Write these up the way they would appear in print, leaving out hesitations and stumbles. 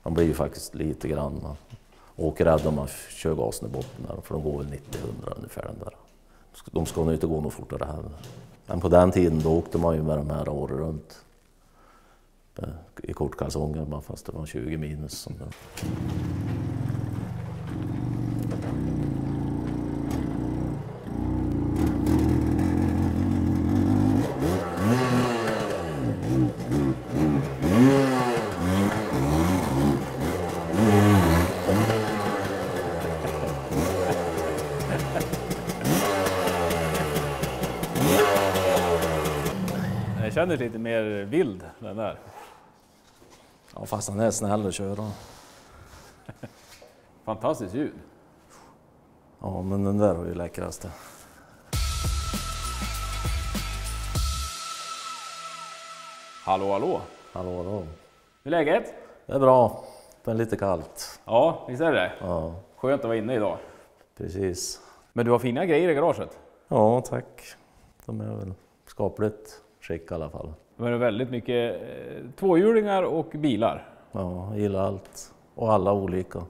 Man blir ju faktiskt lite grann, man åker rädd om man kör gasen i botten där, för de går väl 90-100 ungefär den där. De ska nog inte gå något fortare här. Men på den tiden då åkte man ju med de här året runt i kortkalsonger, bara fast det var 20 minus. Jag känner lite mer vild den där. Ja, fast han är snäll att köra. Fantastiskt ljud. Ja, men den där var ju läckraste. Hallå, hallå. Hallå, hallå. Hur är läget? Det är bra, men lite kallt. Ja, visst är det? Ja, Skönt att vara inne idag. precis. Men du har fina grejer i garaget. Ja, tack. De är väl skapligt skick i alla fall. Det är väldigt mycket tvåhjulingar och bilar. Ja, jag gillar allt. Och alla olika.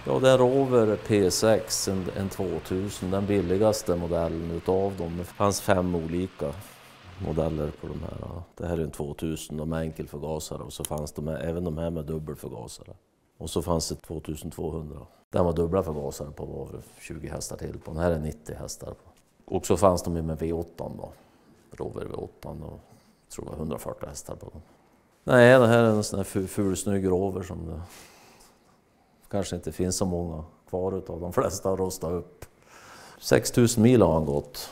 Ja, det är Rover P6, en 2000, den billigaste modellen utav dem. Det fanns 5 olika modeller på de här. Det här är en 2000, de är enkelförgasare, och så fanns även de här med dubbelförgasare. Och så fanns det 2200. Den var dubbla förgasare på, var 20 hästar till på. Den här är 90 hästar på. Och så fanns de med V8 då. Rover V8 och jag tror det var 140 hästar på dem. Nej, det här är en sån här fulsnygg Rover som det kanske inte finns så många kvar utav. De flesta har rostat upp. 6000 mil har han gått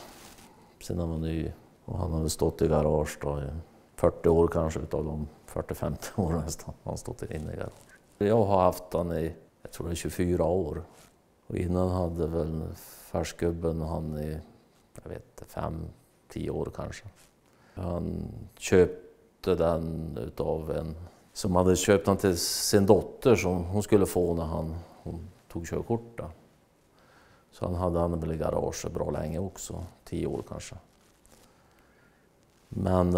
sedan han var ny. Och han har väl stått i garage då i 40 år kanske, utav de 40-50 år nästan har han stått inne i garage. Jag har haft han i, jag tror det är 24 år. Och innan hade väl färskgubben han i, jag vet 5-10 år kanske. Han köpte den utav en som hade köpt den till sin dotter som hon skulle få när hon tog körkort då. Så han hade han väl i garage bra länge också, 10 år kanske. Men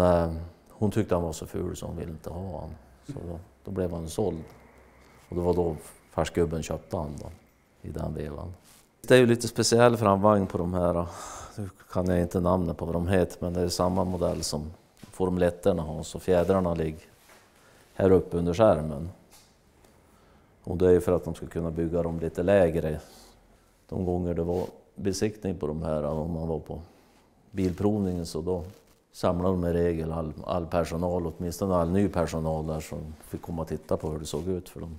hon tyckte han var så ful så hon ville inte ha han. Så då blev han såld. Och det var då färskgubben köpte han då, i den vevan. Det är ju lite speciell framvagn på de här. Nu kan jag inte namnet på vad de heter, men det är samma modell som Formel 1-erna har. Så fjädrarna ligger här uppe under skärmen. Och det är för att de ska kunna bygga dem lite lägre. De gånger det var besiktning på de här, om man var på bilprovningen, så då samlade de i regel all personal, åtminstone all ny personal där, som fick komma och titta på hur det såg ut, för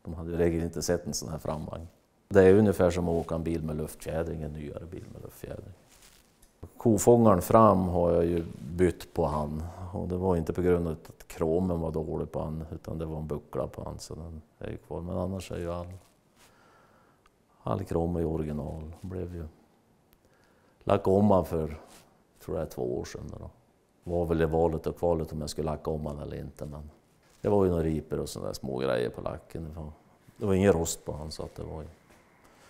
de hade i regel inte sett en sån här framvagn. Det är ungefär som att åka en bil med luftfjädring, en nyare bil med luftfjädring. Kofångaren fram har jag ju bytt på han, och det var inte på grund av att kromen var dålig på han, utan det var en buckla på han, så den är ju kvar. Men annars är ju all krom i original. Blev ju lack om han för, tror jag, 2 år sedan då. Var väl i valet och kvalet om jag skulle lacka om han eller inte, men det var ju några riper och sådana små grejer på lacken. Det var ingen rost på han, så att det var ju.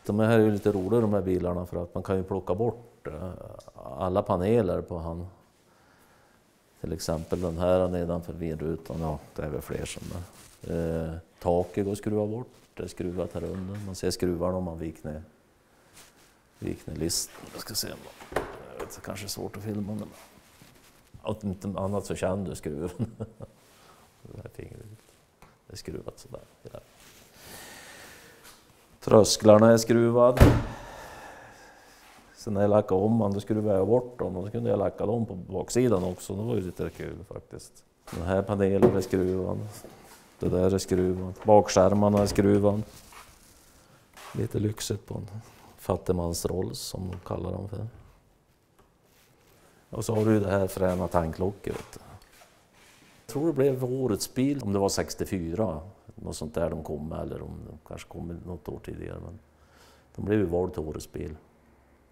De här är ju lite roliga de här bilarna, för att man kan ju plocka bort alla paneler på han. Till exempel den här nedanför vindrutan, ja det är väl fler som är. Taket går att skruva bort, det är skruvat här under. Man ser skruvarna om man viker ner listen. Jag ska se, jag vet, det kanske är svårt att filma, men om inte annat så känner du skruven. Det här fingret, det är skruvat sådär. Ja. Trösklarna är skruvad. Sen när jag lackade om man, då skruvade jag bort dem, och så kunde jag lacka dem på baksidan också. Det var ju lite kul faktiskt. Den här panelen är skruvad. Det där är skruvat. Bakskärmarna är skruvad. Lite lyxigt på en fattigmansrolls som de kallar dem för. Och så har du ju det här fräna tanklocket. Jag tror det blev årets bil, om det var 64. Något sånt där de kom med, eller om de kanske kom något år tidigare. Men de blev ju vald till årets bil.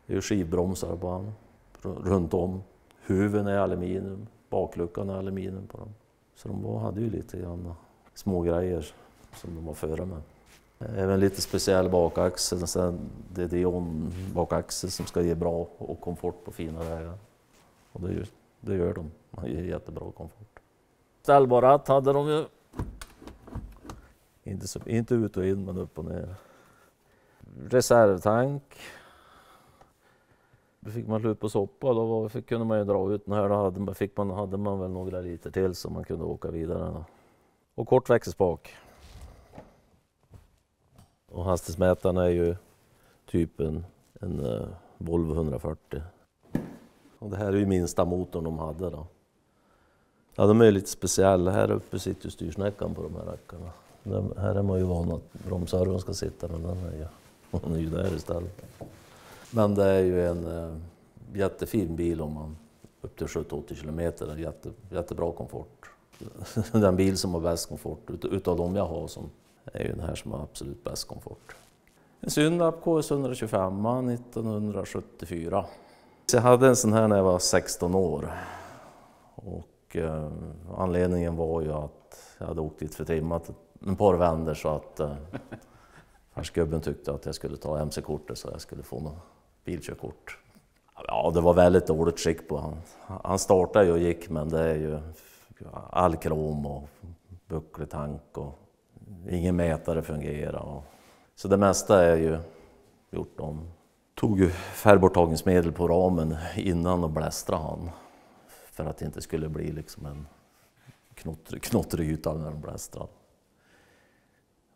Det är ju skivbromsar på han, runt om. Huven är aluminium, bakluckan är aluminium på dem. Så de hade ju lite grann små grejer som de var före med. Även lite speciell bakaxel, sen det är Dion bakaxel som ska ge bra och komfort på fina vägar. Och det gör de, man ger jättebra komfort. Ställbar ratt hade de ju. Inte ut och in men upp och ner. Reservtank. Då fick man slut på soppa, då kunde man ju dra ut den här. Då hade man väl några liter till så man kunde åka vidare. Då. Och kortväxelspak. Och hastighetsmätaren är ju typ en Volvo 140. Och det här är ju minsta motorn de hade då. Ja, de är lite speciella. Här uppe sitter ju styrsnäckan på de här rackarna. Här är man ju van att bromsarven ska sitta, men den är ju där istället. Men det är ju en jättefin bil om man upp till 70-80 kilometer. Jättebra komfort. Den bil som har bäst komfort utav de jag har som är ju den här som har absolut bäst komfort. En Synlab KS 125 1974. Så jag hade en sån här när jag var 16 år. Och anledningen var ju att jag hade åkt dit för trimmat en par vänder så att farsgubben tyckte att jag skulle ta MC-kortet så jag skulle få något bilkörkort. Ja, det var väldigt dåligt skick på han. Han startade ju och gick, men det är ju all krom och bucklig tank och ingen mätare fungerar. Så det mesta är ju gjort om. Tog ju färgborttagningsmedel på ramen innan och blästrade han. För att det inte skulle bli liksom en knottrig yta när de blästrade.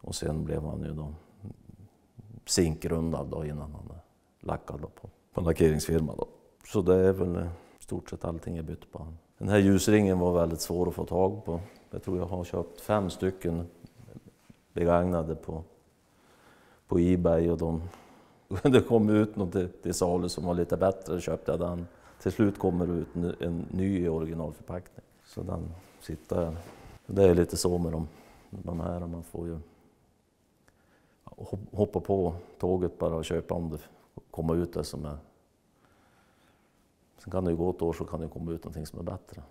Och sen blev han ju då zinkrundad då innan han lackade på lackeringsfirma då. Så det är väl stort sett allting är bytt på han. Den här ljusringen var väldigt svår att få tag på. Jag tror jag har köpt 5 stycken begagnade på eBay och det kom ut något till salu som var lite bättre, då köpte jag den. Till slut kommer det ut en ny originalförpackning. Så den sitter. Det är lite så med de här, man får ju hoppa på tåget bara och köpa om det kommer ut det som är. Sen kan det ju gå ett år så kan det komma ut någonting som är bättre.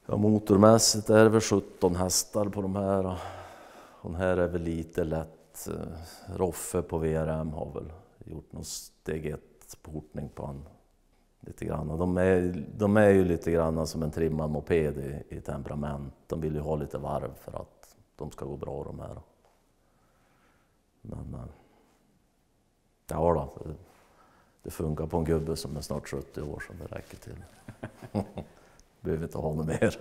Ja, motormässigt är det väl 17 hästar på de här. Och den här är väl lite lätt. Roffe på VRM har väl gjort någon steg 1 portning på han. Lite grann. De är ju lite grann som en trimmad moped i temperament. De vill ju ha lite varv för att de ska gå bra de här. Men ja då, det funkar på en gubbe som är snart 70 år så det räcker till. Behöver inte ha något mer.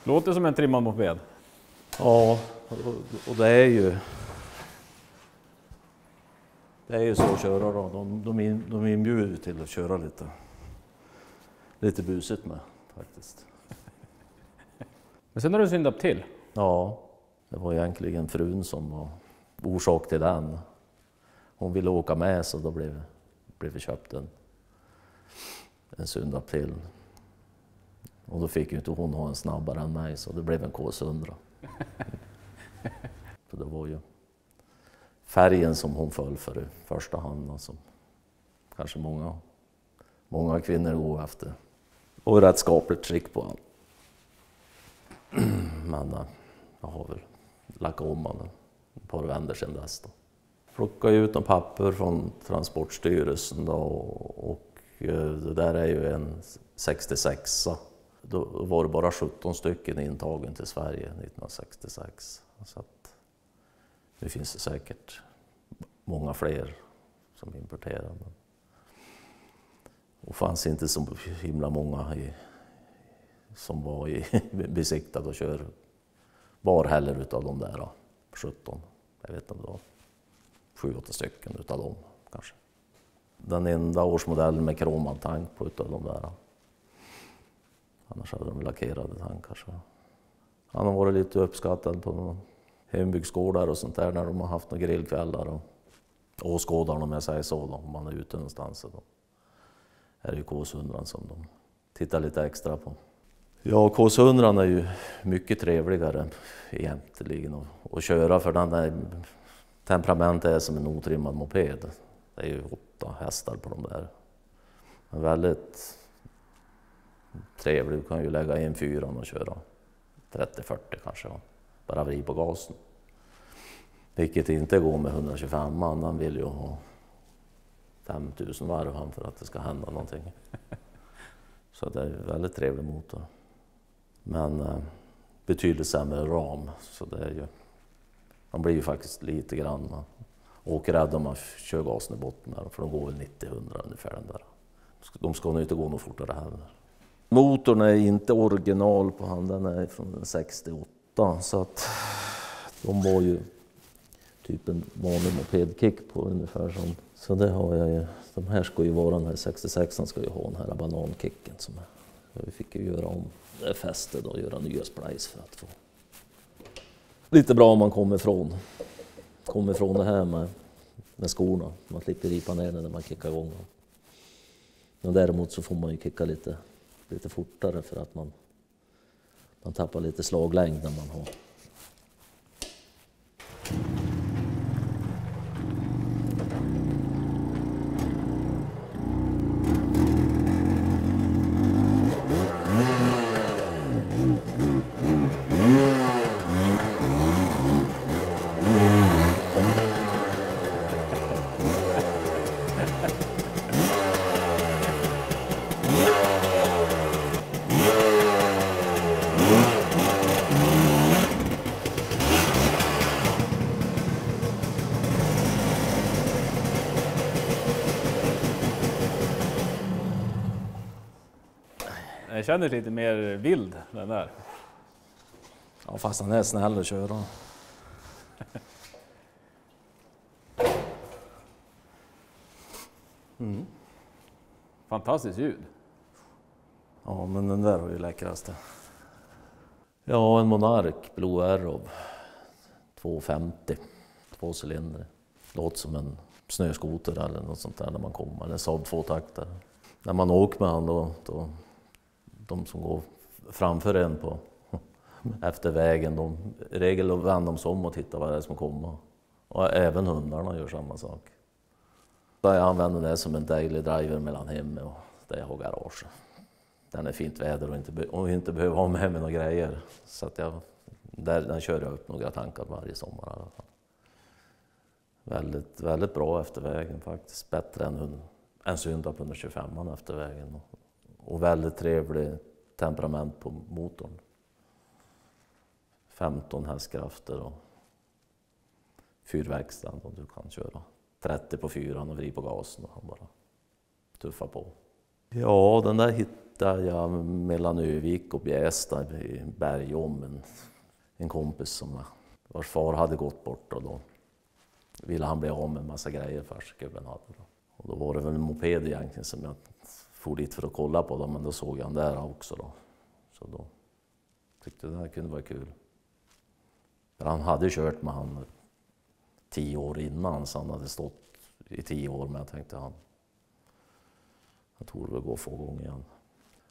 Låter som en trimmad moped. Ja, och det är ju så att köra då. De inbjuder till att köra lite busigt med faktiskt. Men sen har du syndat till. Ja, det var egentligen frun som var orsak till den. Hon ville åka med så då blev vi köpt en Synlab till. Och då fick ju inte hon ha en snabbare än mig så det blev en KS100. Så det var ju färgen som hon föll för i första hand. Alltså. Kanske många kvinnor går efter. Och rätt skapligt skick på han. Men jag har väl lackat om han ett par vänder sedan dess. Då. Plockade ut en papper från Transportstyrelsen då, och det där är ju en 66. Då var det bara 17 stycken intagen till Sverige 1966. Så att nu finns det säkert många fler som importerar. Och fanns inte så himla många som var besiktade och kör var heller utav de där 17. Jag vet inte om det var 7-8 stycken utav dem kanske. Den enda årsmodellen med kromad tank på utav de där. Annars hade de lackerade tankar. Så. Han har varit lite uppskattad på hembygdsgårdar och sånt där när de har haft några grillkvällar och åskådar om jag säger så då, om man är ute någonstans. Då är det ju KS100 som de tittar lite extra på. Ja, KS100 är ju mycket trevligare egentligen att köra för den där temperamentet är som en otrimmad moped. Det är ju 8 hästar på de där. Men väldigt trevlig, du kan ju lägga in 4 och köra 30-40 kanske. Bara vrid på gasen. Vilket inte går med 125 man, han vill ju ha 5000 varv för att det ska hända någonting. Så det är en väldigt trevlig motor. Men betydligt sämre ram, så det är ju, man blir ju faktiskt lite grann åkrädd om man kör gasen i botten där, för de går väl 90-100 ungefär den där. De ska nog inte gå något fortare heller. Motorn är inte original på han, den är från 68, så att de var ju typ en vanlig mopedkick på ungefär som. Så det har jag ju, de här ska ju vara, den här 66an ska ju ha den här banankicken som vi fick ju göra om det fästet och göra nya splice för att få. Lite bra om man kommer ifrån det här med skorna, man slipper ripa ner när man kickar igång dem. Men däremot så får man ju kicka lite fortare för att man tappar lite slaglängd när man har. Den kändes lite mer vild den där. Ja, fast han är snäll att köra. Fantastiskt ljud. Ja, men den där var ju läckraste. Ja, en Monark Blue Arrow 250, 2 cylinder. Låter som en snöskoter eller något sånt där när man kommer. Eller Saab 2-takter. När man åker med han då de som går framför en på efter vägen, i regel vänder de sig om och tittar vad det är som kommer. Och även hundarna gör samma sak. Jag använder det som en daily driver mellan hemmet och där jag har garage. Den är fint väder och inte behöver ha med mig några grejer. Så att den kör jag upp några tankar varje sommar i alla fall. Väldigt, väldigt bra efter vägen faktiskt. Bättre än Synda på 125 efter vägen. Och väldigt trevlig temperament på motorn. 15 hästkrafter och fyrverkstad och du kan köra 30 på 4 och vrid på gasen och bara tuffa på. Ja, den där hittade jag mellan Övik och Bjästa i Bergom. En kompis som vars far hade gått bort och då ville han bli av med en massa grejer farsgubben hade. Och då var det väl en moped egentligen som jag for dit för att kolla på dem, men då såg jag den där också då. Så då tyckte jag det här kunde vara kul. För han hade kört med han 10 år innan, så han hade stått i 10 år, men jag tänkte jag tror det gå att få igång igen.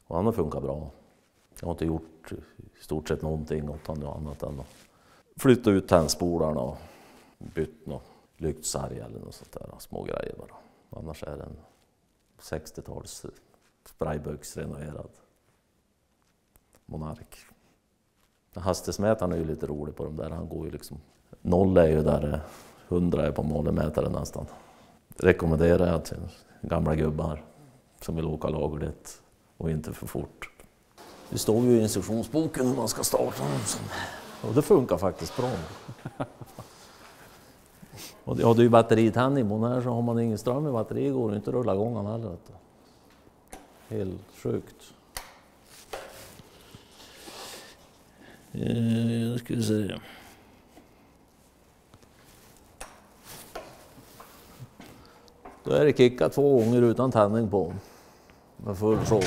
Och han har funkat bra. Jag har inte gjort i stort sett någonting åt honom annat än att flytta ut tändspolarna och bytt något lyktsarg eller något sånt där, små grejer bara. Annars är det en 60-tals spraybugsrenoverad Monark. Hastighetsmätaren är ju lite rolig på de där, han går ju liksom, 0 är ju där 100 är på målemätaren nästan. Rekommenderar jag till gamla gubbar som vill åka lagligt och inte för fort. Det står ju i instruktionsboken hur man ska starta och det funkar faktiskt bra. Och det är ju batteritändning, här så har man ingen ström i batteriet, går det inte att rulla igång han heller. Helt sjukt. Nu ska vi se. Då är det kickat 2 gånger utan tändning på. Med full såg.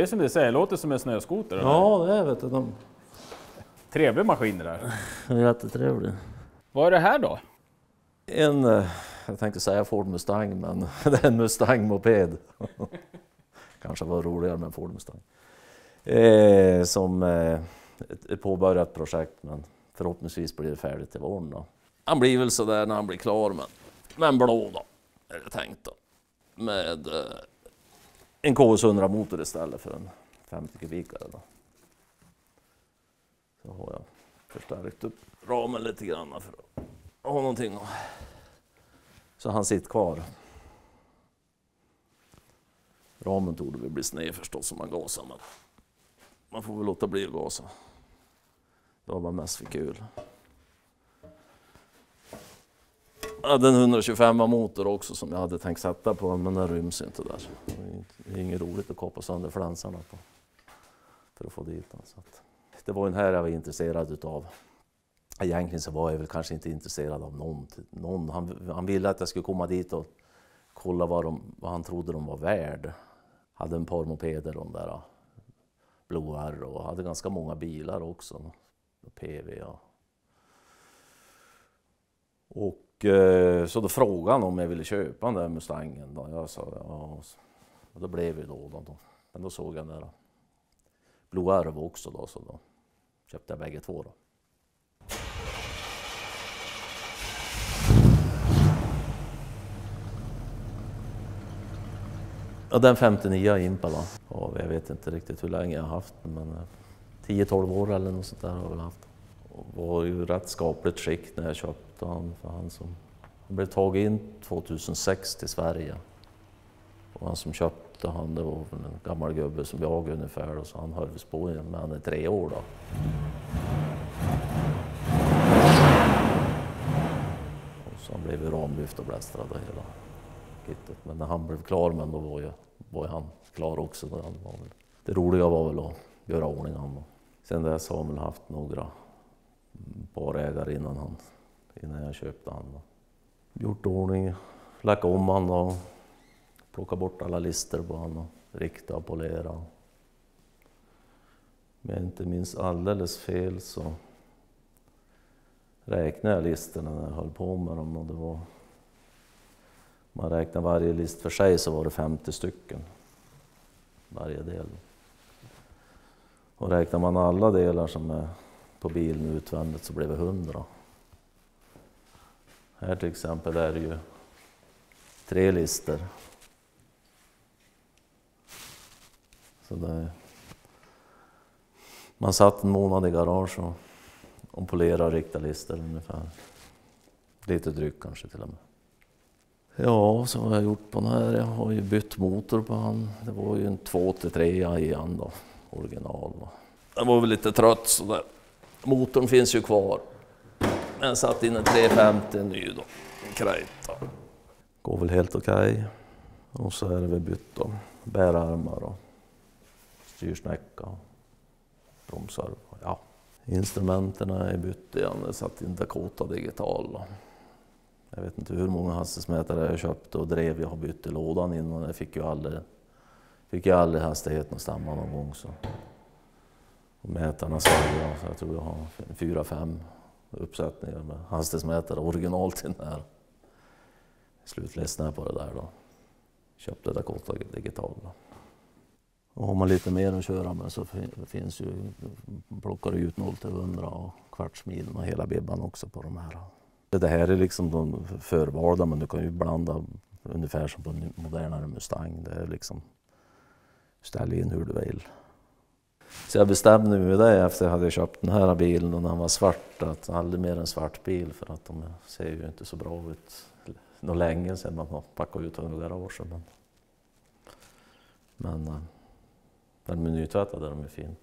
som du säger, låter som en snöskoter. Ja, det är vet du. Trevlig maskin det där. Jättetrevlig. Vad är det här då? Jag tänkte säga Ford Mustang, men det är en Mustang-moped. Kanske var roligare med en Ford Mustang. Som ett påbörjat projekt, men förhoppningsvis blir det färdigt till våren då. Han blir väl sådär när han blir klar, men en blå då, är det tänkt då. Med en KS100 motor istället för en 50 kubikare då. Så har jag förstärkt upp ramen lite grann för att ha någonting. Så han sitter kvar. Ramen torde väl bli sned förstås om man gasar, men man får väl låta bli att gasa. Det var bara mest för kul. Jag hade en 125 motor också som jag hade tänkt sätta på, men den ryms inte där. Det är inget roligt att kapa sönder flansarna på för att få dit den. Så att det var den här jag var intresserad utav. Egentligen så var jag väl kanske inte intresserad av någon. Han ville att jag skulle komma dit och kolla vad han trodde de var värd. Hade en par mopeder, de där Blue R, och hade ganska många bilar också. PV. Ja. Och så då frågade han om jag ville köpa den där Mustangen. Då. Jag sa ja. Och då blev det då. Men då såg jag den där Blue R också då, så då köpte jag bägge två då. Ja, den 59 Impala. Ja, jag vet inte riktigt hur länge jag har haft den, men 10-12 år eller något sånt där har jag väl haft. Och var ju rätt skapligt skick när jag köpte han. För han blev tagen in 2006 till Sverige. Och han som köpte han, det var en gammal gubbe som jag ungefär. Och så han hölls på med han i 3 år då. Och så han blev ju ramlyft och blästrad hela kittet. Men när han blev klar, men då var ju han klar också. Då han var väl, det roliga var väl att göra ordning han. Sen dess har han väl haft några barägare innan jag köpte han. Då. Gjort ordning, lackat om han och plockat bort alla lister på han och rikta och polera. Om jag inte minns alldeles fel så räknade jag listerna när jag höll på med dem. Och det var, man räknar varje list för sig så var det 50 stycken. Varje del. Och räknar man alla delar som är på bilen utvändigt så blev det 100. Här till exempel är det ju 3 lister. Så man satt en månad i garage och polerade och riktade lister ungefär. Lite drygt kanske till och med. Ja, så har jag gjort på den här. Jag har ju bytt motor på han. Det var ju en 283 i han då, original. Den var väl lite trött så där. Motorn finns ju kvar. Men jag satt in en 350 ny då, en Kreita. Går väl helt okej. Och så är det väl bytt då. Bärarmar och styrsnäcka och bromsar. Ja. Instrumenten är bytt igen. Jag satt in Dakota digital då. Jag vet inte hur många hastighetsmätare jag köpte och drev. Jag har bytt i lådan innan. Jag fick ju aldrig hastigheten att stämma någon gång. Så. Och mätarna sa jag, så jag tror jag har 4-5 uppsättningar med hastighetsmätare original till den här. Slutledsnade på det där då. Köpte Dakota digital då. Och har man lite mer att köra med så finns ju, plockar du ut 0-100 och kvartsmilen och hela bibban också på de här. Det här är liksom de förvalda, men du kan ju blanda ungefär som på en modernare Mustang. Det är liksom, ställ in hur du vill. Så jag bestämde mig med det efter att jag hade köpt den här bilen och när den var svart, att aldrig mer en svart bil för att de ser ju inte så bra ut. Något länge sedan man har packat ut den i garaget. Men den är nytvättad är de är fin.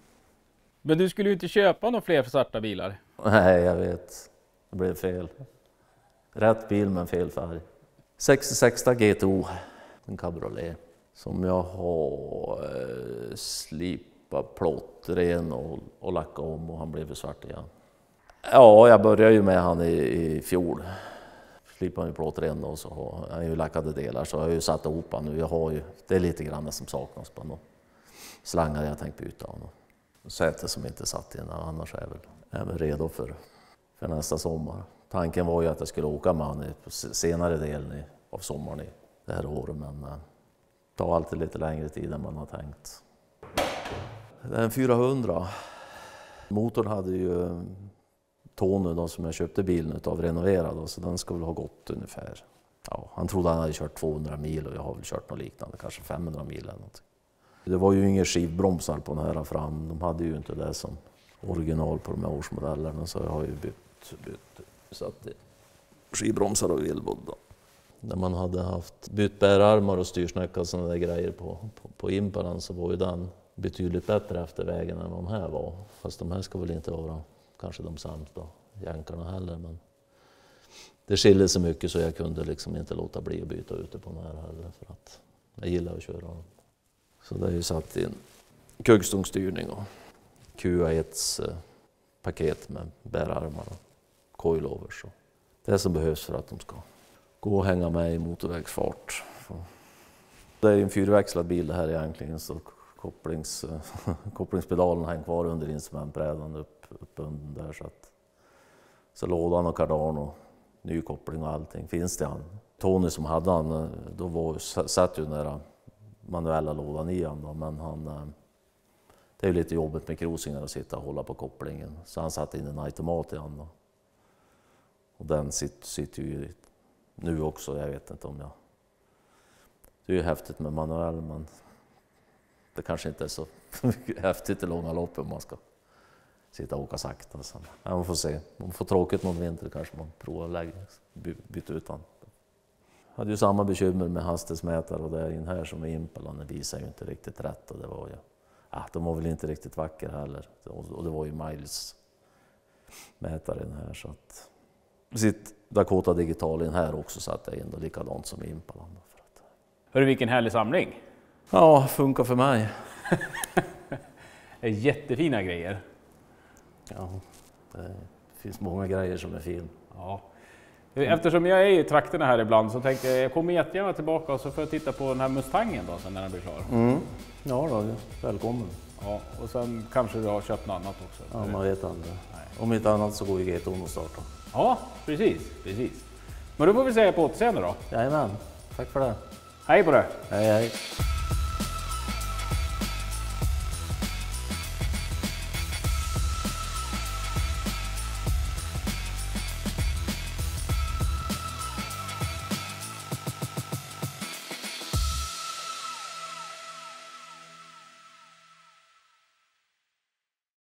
Men du skulle ju inte köpa några fler svarta bilar. Nej, jag vet. Det blev fel. Rätt bil men fel färg. 66 GTO, en cabriolet. Som jag har slipat plåtren och lackat om och han blev svart igen. Ja, jag började ju med han i fjol. Slipade ju plåtren och så har jag ju lackade delar så jag har ju satt ihop han nu. Jag har ju, det är lite grann som saknas på honom. slangar jag tänkt byta honom. Säte som inte satt in, annars är jag väl redo för nästa sommar. Tanken var ju att jag skulle åka med honom på senare delen av sommaren i det här året, men det tar alltid lite längre tid än man har tänkt. Det är en 400. Motorn hade ju Tony då, som jag köpte bilen av renoverad, så den ska väl ha gått ungefär. Ja, han trodde han hade kört 200 mil och jag har väl kört något liknande, kanske 500 mil eller något. Det var ju inga skivbromsar på den här fram, de hade ju inte det som original på de här årsmodellerna, så jag har ju bytt så att det skivbromsar och villbod då. När man hade bytt bärarmar och styrsnäcka och sådana där grejer på Impalan, så var ju den betydligt bättre efter vägen än vad de här var. Fast de här ska väl inte vara kanske de sämsta jänkarna heller, men det skiljer så mycket så jag kunde liksom inte låta bli att byta ute på den här heller, för att jag gillar att köra dem. Så det är ju satt in kuggstångsstyrning och QA1s paket med bärarmar och coilovers. Det som behövs för att de ska gå och hänga med i motorvägsfart. Det är en fyrväxlad bil det här egentligen, så kopplingspedalen hänger kvar under instrumentbrädan uppbunden där, så lådan och kardan och ny koppling och allting finns det. Tony som hade han, då satt ju den där manuella lådan i han då, men det är ju lite jobbigt med krosingen att sitta och hålla på kopplingen, så han satte in en automat i han då. Och den sitter ju nu också, jag vet inte om jag... Det är ju häftigt med manuell, men det kanske inte är så häftigt i långa lopp om man ska sitta och åka sakta. Så. Ja, man får se. Om man får tråkigt någon vinter kanske man provar att byta ut den. Jag hade ju samma bekymmer med hastighetsmätare och det är in här som i Impalan. Det visar ju inte riktigt rätt och det var ju... de var väl inte riktigt vackra heller. Och det var ju miles-mätare i den här, så att... Sitt Dakota Digital in här också satt jag in då, likadant som i Impalan. Hörru, vilken härlig samling! Ja, funkar för mig. Det är jättefina grejer. Ja, det finns många grejer som är fin. Ja. Eftersom jag är i trakterna här ibland så tänkte jag kommer jättegärna tillbaka och så får jag titta på den här Mustangen då sen när den blir klar. Ja då, välkommen. Ja, och sen kanske du har köpt något annat också. Ja, man vet aldrig. Om inte annat så går ju GT att starta. Ja, precis. Men då får vi säga på återseende då. Jajamän, tack för det. Hej på det! Hej hej.